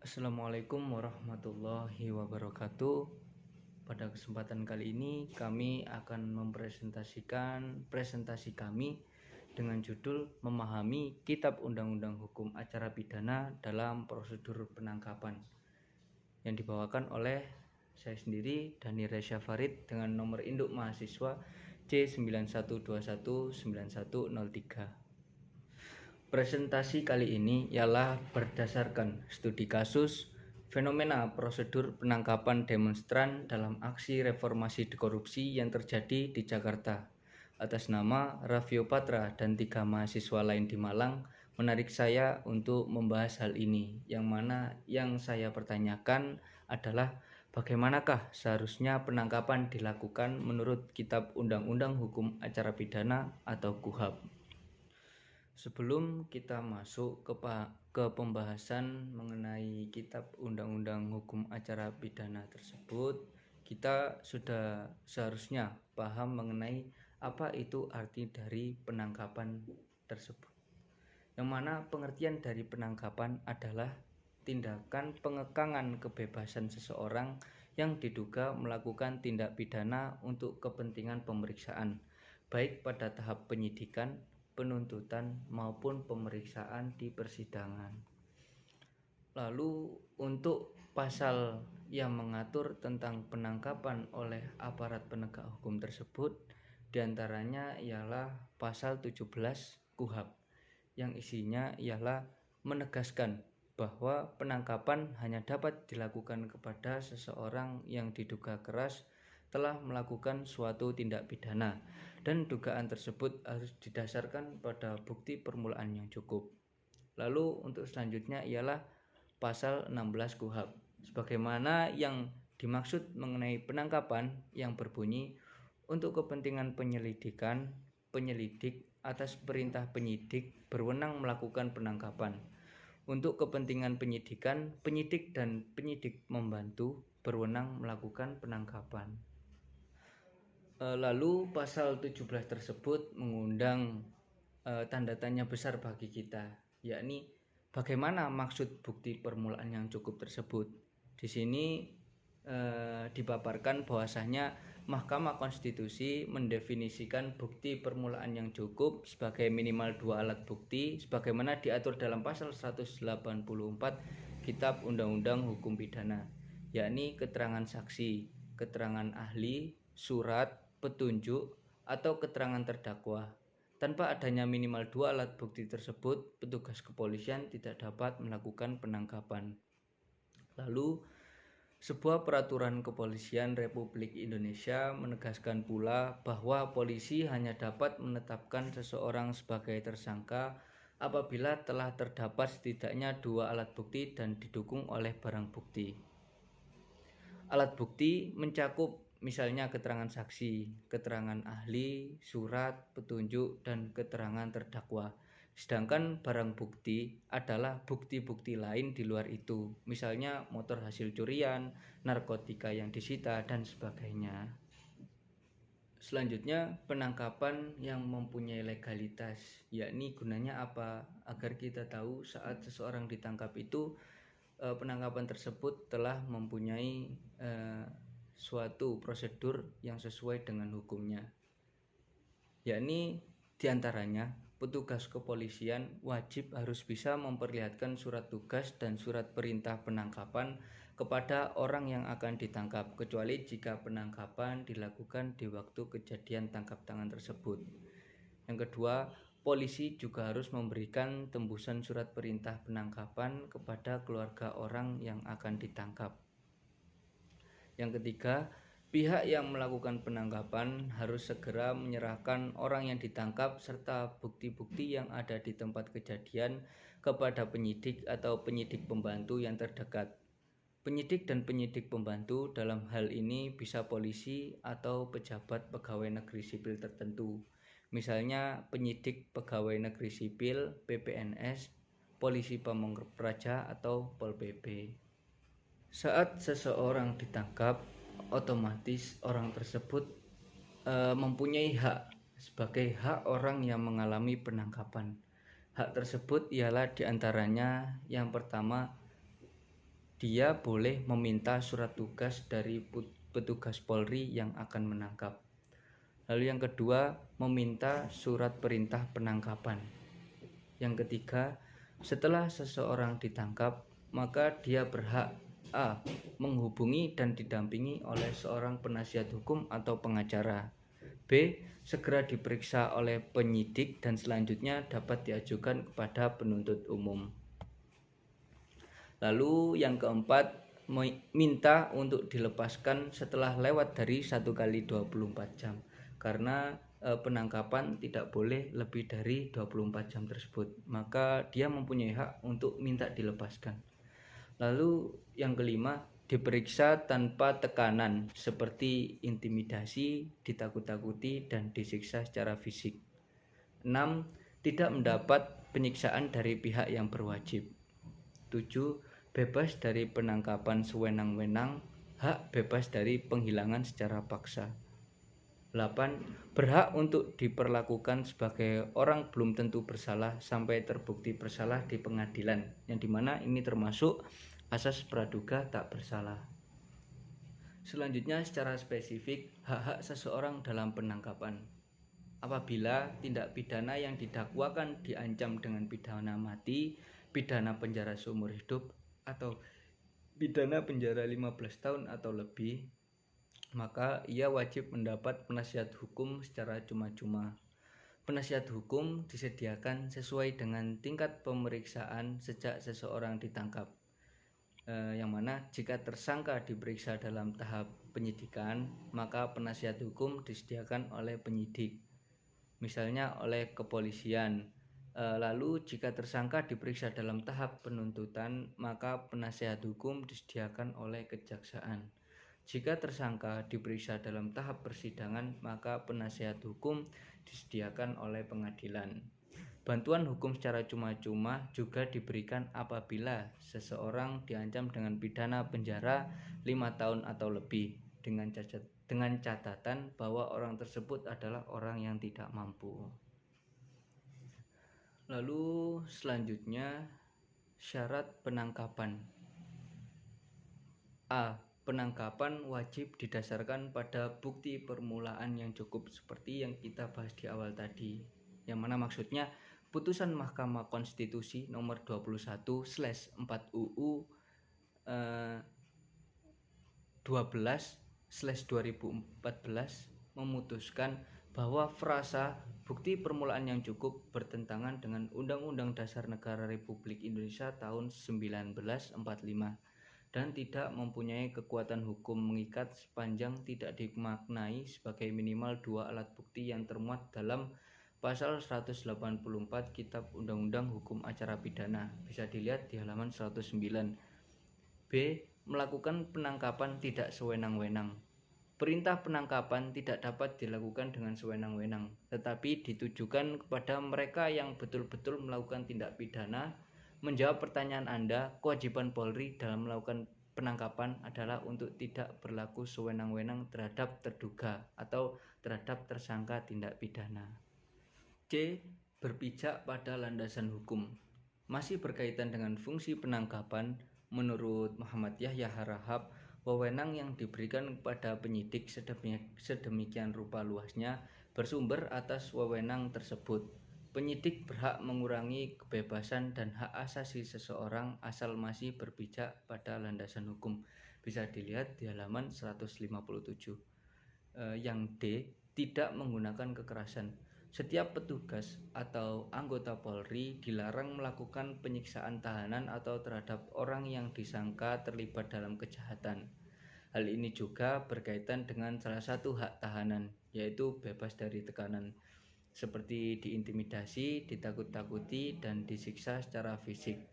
Assalamualaikum warahmatullahi wabarakatuh. Pada kesempatan kali ini kami akan mempresentasikan presentasi kami dengan judul Memahami Kitab Undang-Undang Hukum Acara Pidana dalam Prosedur Penangkapan, yang dibawakan oleh saya sendiri, Dani Resya Farid, dengan nomor induk mahasiswa C91219103. Presentasi kali ini ialah berdasarkan studi kasus fenomena prosedur penangkapan demonstran dalam aksi reformasi korupsi yang terjadi di Jakarta. Atas nama Raffio Patra dan 3 mahasiswa lain di Malang, menarik saya untuk membahas hal ini, yang saya pertanyakan adalah bagaimanakah seharusnya penangkapan dilakukan menurut Kitab Undang-Undang Hukum Acara Pidana atau KUHAP. Sebelum kita masuk ke pembahasan mengenai Kitab Undang-Undang Hukum Acara Pidana tersebut, kita sudah seharusnya paham mengenai apa itu arti dari penangkapan tersebut. Yang mana pengertian dari penangkapan adalah tindakan pengekangan kebebasan seseorang yang diduga melakukan tindak pidana untuk kepentingan pemeriksaan, baik pada tahap penyidikan, penuntutan maupun pemeriksaan di persidangan. Lalu untuk pasal yang mengatur tentang penangkapan oleh aparat penegak hukum tersebut diantaranya ialah pasal 17 KUHAP, yang isinya ialah menegaskan bahwa penangkapan hanya dapat dilakukan kepada seseorang yang diduga keras telah melakukan suatu tindak pidana, dan dugaan tersebut harus didasarkan pada bukti permulaan yang cukup. Lalu untuk selanjutnya ialah pasal 16 KUHAP, sebagaimana yang dimaksud mengenai penangkapan yang berbunyi untuk kepentingan penyelidikan, penyelidik atas perintah penyidik berwenang melakukan penangkapan. Untuk kepentingan penyidikan, penyidik dan penyidik membantu berwenang melakukan penangkapan. Lalu pasal 17 tersebut mengundang tanda tanya besar bagi kita, yakni bagaimana maksud bukti permulaan yang cukup tersebut. Di sini dipaparkan bahwasanya Mahkamah Konstitusi mendefinisikan bukti permulaan yang cukup sebagai minimal 2 alat bukti sebagaimana diatur dalam pasal 184 Kitab Undang-Undang Hukum Pidana, yakni keterangan saksi, keterangan ahli, surat, petunjuk, atau keterangan terdakwa. Tanpa adanya minimal 2 alat bukti tersebut, petugas kepolisian tidak dapat melakukan penangkapan. Lalu, sebuah peraturan kepolisian Republik Indonesia menegaskan pula bahwa polisi hanya dapat menetapkan seseorang sebagai tersangka apabila telah terdapat setidaknya 2 alat bukti dan didukung oleh barang bukti. Alat bukti mencakup misalnya keterangan saksi, keterangan ahli, surat, petunjuk, dan keterangan terdakwa. Sedangkan barang bukti adalah bukti-bukti lain di luar itu, misalnya motor hasil curian, narkotika yang disita, dan sebagainya. Selanjutnya, penangkapan yang mempunyai legalitas, yakni gunanya apa? Agar kita tahu saat seseorang ditangkap itu penangkapan tersebut telah mempunyai suatu prosedur yang sesuai dengan hukumnya, yakni diantaranya petugas kepolisian wajib harus bisa memperlihatkan surat tugas dan surat perintah penangkapan kepada orang yang akan ditangkap, kecuali jika penangkapan dilakukan di waktu kejadian tangkap tangan tersebut. Yang kedua, polisi juga harus memberikan tembusan surat perintah penangkapan kepada keluarga orang yang akan ditangkap. Yang ketiga, pihak yang melakukan penangkapan harus segera menyerahkan orang yang ditangkap serta bukti-bukti yang ada di tempat kejadian kepada penyidik atau penyidik pembantu yang terdekat. Penyidik dan penyidik pembantu dalam hal ini bisa polisi atau pejabat pegawai negeri sipil tertentu. Misalnya penyidik pegawai negeri sipil, PPNS, polisi pamong praja, atau Pol PP. Saat seseorang ditangkap, otomatis orang tersebut mempunyai hak sebagai hak orang yang mengalami penangkapan. Hak tersebut ialah diantaranya yang pertama, dia boleh meminta surat tugas dari petugas Polri yang akan menangkap. Lalu yang kedua, meminta surat perintah penangkapan. Yang ketiga, setelah seseorang ditangkap, maka dia berhak A. menghubungi dan didampingi oleh seorang penasihat hukum atau pengacara. B. Segera diperiksa oleh penyidik dan selanjutnya dapat diajukan kepada penuntut umum. Lalu yang keempat, minta untuk dilepaskan setelah lewat dari 1 kali 24 jam. Karena penangkapan tidak boleh lebih dari 24 jam tersebut. Maka dia mempunyai hak untuk minta dilepaskan. Lalu yang kelima, diperiksa tanpa tekanan seperti intimidasi, ditakut-takuti, dan disiksa secara fisik. 6. Tidak mendapat penyiksaan dari pihak yang berwajib. 7. Bebas dari penangkapan sewenang-wenang, hak bebas dari penghilangan secara paksa. 8. Berhak untuk diperlakukan sebagai orang belum tentu bersalah sampai terbukti bersalah di pengadilan, yang dimana ini termasuk asas praduga tak bersalah. Selanjutnya secara spesifik, hak-hak seseorang dalam penangkapan. Apabila tindak pidana yang didakwakan diancam dengan pidana mati, pidana penjara seumur hidup, atau pidana penjara 15 tahun atau lebih, maka ia wajib mendapat penasihat hukum secara cuma-cuma. Penasihat hukum disediakan sesuai dengan tingkat pemeriksaan sejak seseorang ditangkap. Yang mana jika tersangka diperiksa dalam tahap penyidikan, maka penasihat hukum disediakan oleh penyidik, misalnya oleh kepolisian. Lalu jika tersangka diperiksa dalam tahap penuntutan, maka penasihat hukum disediakan oleh kejaksaan. Jika tersangka diperiksa dalam tahap persidangan, maka penasihat hukum disediakan oleh pengadilan. Bantuan hukum secara cuma-cuma juga diberikan apabila seseorang diancam dengan pidana penjara 5 tahun atau lebih, dengan catatan bahwa orang tersebut adalah orang yang tidak mampu. Lalu selanjutnya, syarat penangkapan. A. Penangkapan wajib didasarkan pada bukti permulaan yang cukup seperti yang kita bahas di awal tadi. Yang mana maksudnya putusan Mahkamah Konstitusi nomor 21/4 UU 12/2014 memutuskan bahwa frasa bukti permulaan yang cukup bertentangan dengan Undang-Undang Dasar Negara Republik Indonesia tahun 1945 dan tidak mempunyai kekuatan hukum mengikat sepanjang tidak dimaknai sebagai minimal 2 alat bukti yang termuat dalam Pasal 184 Kitab Undang-Undang Hukum Acara Pidana. Bisa dilihat di halaman 109. B. Melakukan penangkapan tidak sewenang-wenang. Perintah penangkapan tidak dapat dilakukan dengan sewenang-wenang, tetapi ditujukan kepada mereka yang betul-betul melakukan tindak pidana. Menjawab pertanyaan Anda, kewajiban Polri dalam melakukan penangkapan adalah untuk tidak berlaku sewenang-wenang terhadap terduga atau terhadap tersangka tindak pidana. C. Berpijak pada landasan hukum. Masih berkaitan dengan fungsi penangkapan, menurut Muhammad Yahya Harahap, wewenang yang diberikan kepada penyidik sedemikian rupa luasnya bersumber atas wewenang tersebut. Penyidik berhak mengurangi kebebasan dan hak asasi seseorang asal masih berpijak pada landasan hukum. Bisa dilihat di halaman 157. Yang D. Tidak menggunakan kekerasan. Setiap petugas atau anggota Polri dilarang melakukan penyiksaan tahanan atau terhadap orang yang disangka terlibat dalam kejahatan. Hal ini juga berkaitan dengan salah satu hak tahanan, yaitu bebas dari tekanan, seperti diintimidasi, ditakut-takuti, dan disiksa secara fisik.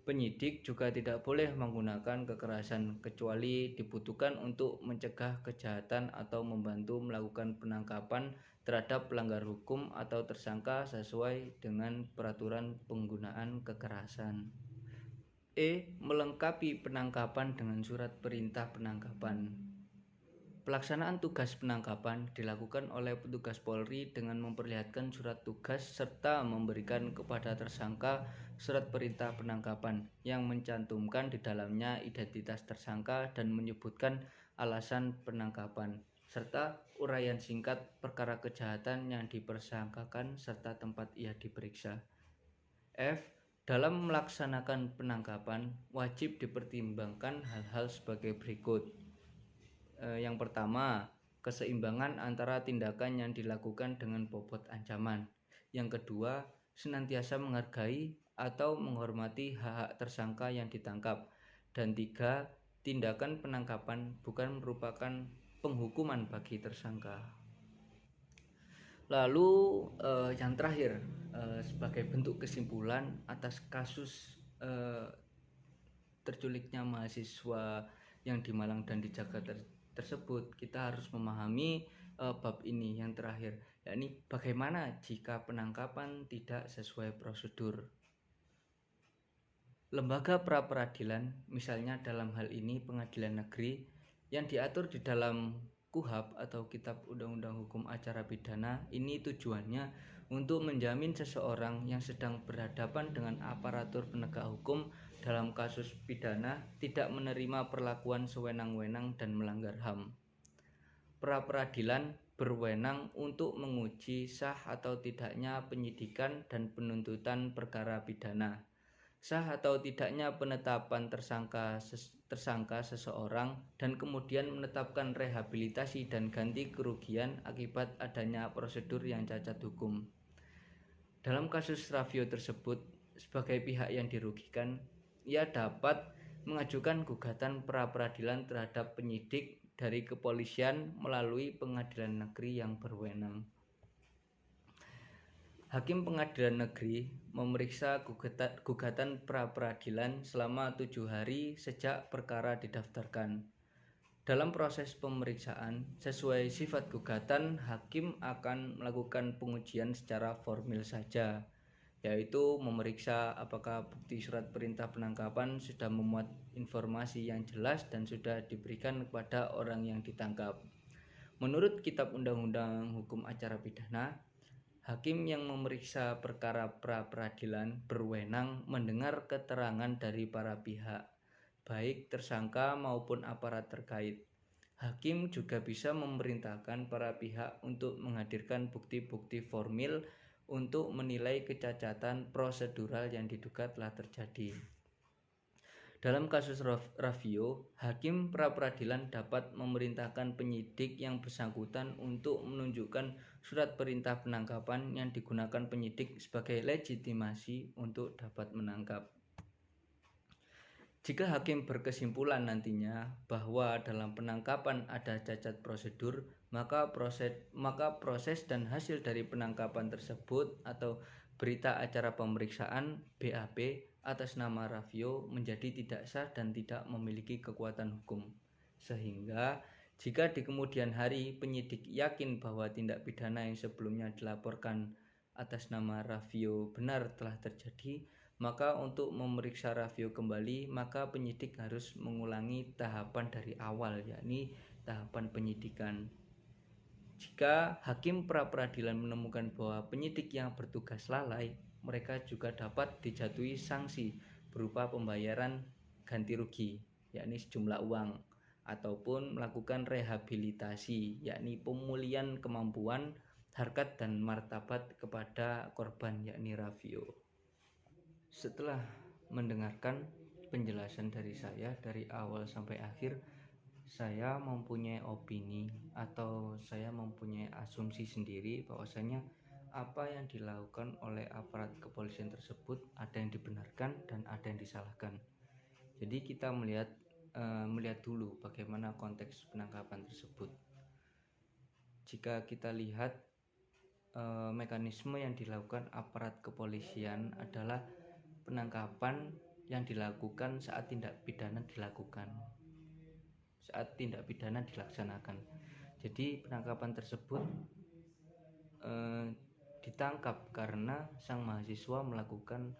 Penyidik juga tidak boleh menggunakan kekerasan kecuali dibutuhkan untuk mencegah kejahatan atau membantu melakukan penangkapan terhadap pelanggar hukum atau tersangka sesuai dengan peraturan penggunaan kekerasan. E. Melengkapi penangkapan dengan surat perintah penangkapan. Pelaksanaan tugas penangkapan dilakukan oleh petugas Polri dengan memperlihatkan surat tugas serta memberikan kepada tersangka surat perintah penangkapan yang mencantumkan di dalamnya identitas tersangka dan menyebutkan alasan penangkapan, serta uraian singkat perkara kejahatan yang dipersangkakan serta tempat ia diperiksa. F. Dalam melaksanakan penangkapan, wajib dipertimbangkan hal-hal sebagai berikut. Yang pertama, keseimbangan antara tindakan yang dilakukan dengan bobot ancaman. Yang kedua, senantiasa menghargai atau menghormati hak-hak tersangka yang ditangkap. Dan tiga, tindakan penangkapan bukan merupakan penghukuman bagi tersangka. Lalu yang terakhir, sebagai bentuk kesimpulan atas kasus terculiknya mahasiswa yang di Malang dan di Jakarta tersebut, kita harus memahami bab ini yang terakhir, yakni bagaimana jika penangkapan tidak sesuai prosedur. Lembaga pra-peradilan, misalnya dalam hal ini pengadilan negeri, yang diatur di dalam KUHP atau Kitab Undang-Undang Hukum Acara Pidana, ini tujuannya untuk menjamin seseorang yang sedang berhadapan dengan aparatur penegak hukum dalam kasus pidana tidak menerima perlakuan sewenang-wenang dan melanggar HAM. Pra-peradilan berwenang untuk menguji sah atau tidaknya penyidikan dan penuntutan perkara pidana, sah atau tidaknya penetapan tersangka seseorang, dan kemudian menetapkan rehabilitasi dan ganti kerugian akibat adanya prosedur yang cacat hukum. Dalam kasus Raffio tersebut, sebagai pihak yang dirugikan, ia dapat mengajukan gugatan pra-peradilan terhadap penyidik dari kepolisian melalui pengadilan negeri yang berwenang. Hakim pengadilan negeri memeriksa gugatan pra-peradilan selama 7 hari sejak perkara didaftarkan. Dalam proses pemeriksaan, sesuai sifat gugatan, hakim akan melakukan pengujian secara formil saja, yaitu memeriksa apakah bukti surat perintah penangkapan sudah memuat informasi yang jelas dan sudah diberikan kepada orang yang ditangkap. Menurut Kitab Undang-Undang Hukum Acara Pidana, hakim yang memeriksa perkara pra-peradilan berwenang mendengar keterangan dari para pihak, baik tersangka maupun aparat terkait. Hakim juga bisa memerintahkan para pihak untuk menghadirkan bukti-bukti formil untuk menilai kecacatan prosedural yang diduga telah terjadi. Dalam kasus Raffio, hakim pra-peradilan dapat memerintahkan penyidik yang bersangkutan untuk menunjukkan surat perintah penangkapan yang digunakan penyidik sebagai legitimasi untuk dapat menangkap. Jika hakim berkesimpulan nantinya bahwa dalam penangkapan ada cacat prosedur, maka proses dan hasil dari penangkapan tersebut atau berita acara pemeriksaan BAP atas nama Raffio menjadi tidak sah dan tidak memiliki kekuatan hukum. Sehingga jika di kemudian hari penyidik yakin bahwa tindak pidana yang sebelumnya dilaporkan atas nama Raffio benar telah terjadi, maka untuk memeriksa Raffio kembali, maka penyidik harus mengulangi tahapan dari awal, yakni tahapan penyidikan. Jika hakim pra-peradilan menemukan bahwa penyidik yang bertugas lalai, mereka juga dapat dijatuhi sanksi berupa pembayaran ganti rugi, yakni sejumlah uang, ataupun melakukan rehabilitasi, yakni pemulihan kemampuan, harkat dan martabat kepada korban, yakni Raffio. Setelah mendengarkan penjelasan dari saya dari awal sampai akhir, saya mempunyai opini atau saya mempunyai asumsi sendiri bahwasanya apa yang dilakukan oleh aparat kepolisian tersebut ada yang dibenarkan dan ada yang disalahkan. Jadi kita melihat dulu bagaimana konteks penangkapan tersebut. Jika kita lihat mekanisme yang dilakukan aparat kepolisian adalah penangkapan yang dilakukan saat tindak pidana dilaksanakan. Jadi penangkapan tersebut ditangkap karena sang mahasiswa melakukan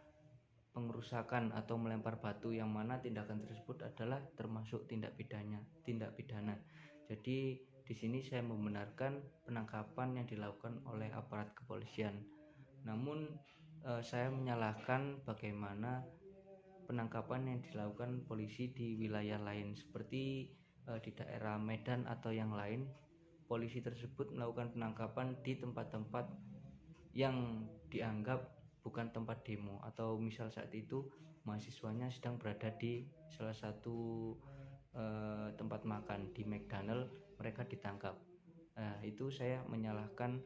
pengerusakan atau melempar batu, yang mana tindakan tersebut adalah termasuk tindak pidana. Jadi Di sini saya membenarkan penangkapan yang dilakukan oleh aparat kepolisian. Namun saya menyalahkan bagaimana penangkapan yang dilakukan polisi di wilayah lain seperti di daerah Medan atau yang lain. Polisi tersebut melakukan penangkapan di tempat-tempat yang dianggap bukan tempat demo, atau misal saat itu mahasiswanya sedang berada di salah satu tempat makan di McDonald, mereka ditangkap. Itu saya menyalahkan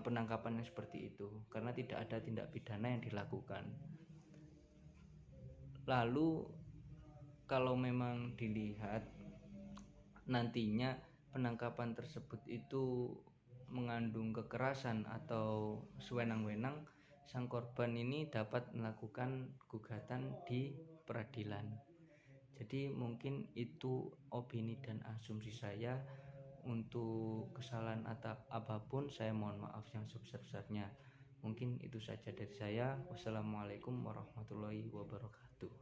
penangkapan yang seperti itu karena tidak ada tindak pidana yang dilakukan. Lalu kalau memang dilihat nantinya penangkapan tersebut itu mengandung kekerasan atau sewenang-wenang, sang korban ini dapat melakukan gugatan di peradilan. Jadi mungkin itu opini dan asumsi saya. Untuk kesalahan atau apapun saya mohon maaf yang sebesar-besarnya. Mungkin itu saja dari saya. Wassalamualaikum warahmatullahi wabarakatuh.